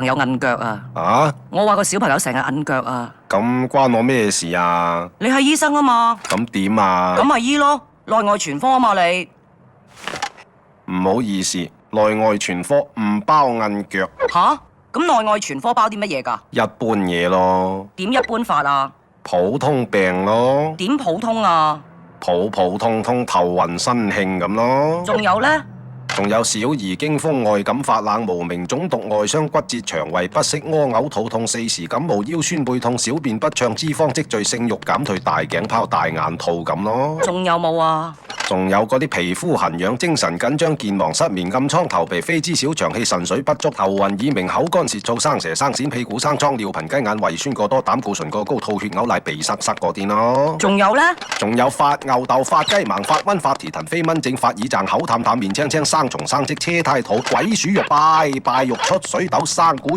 朋友摁腳啊！啊？我話個小朋友成日摁腳啊！咁關我咩事啊？你係醫生啊嘛？咁點啊？咁咪醫咯，內外全科啊嘛你。唔好意思，內外全科唔包摁腳，吓？咁內外全科包啲乜嘢㗎？一般嘢咯，點一般法啊？普通病咯，點普通啊？普普通通頭暈身興咁咯。仲有呢？仲有小兒驚風、外感發冷、無名腫毒、外傷骨折、腸胃不適、屙嘔、肚痛、四時感冒、腰酸背痛、小便不暢、脂肪積聚、性慾減退、大頸泡、大眼兔咁咯。仲有冇啊？仲有嗰啲皮膚痕癢、精神緊張、健忘失眠、暗瘡、頭皮飛脂、小腸氣、腎水不足、頭暈耳鳴、口乾舌燥、生蛇生癬、屁股生瘡、尿頻雞眼、胃酸過多、膽固醇過高、吐血嘔奶、鼻塞嗰啲咯。仲有呢？仲有發吽竇、發雞盲、發瘟、發蹄騰、飛蚊症、發耳脹、口淡淡、面青青、生蟲生積、車胎肚、鬼鼠肉、拜肉出水痘、生股。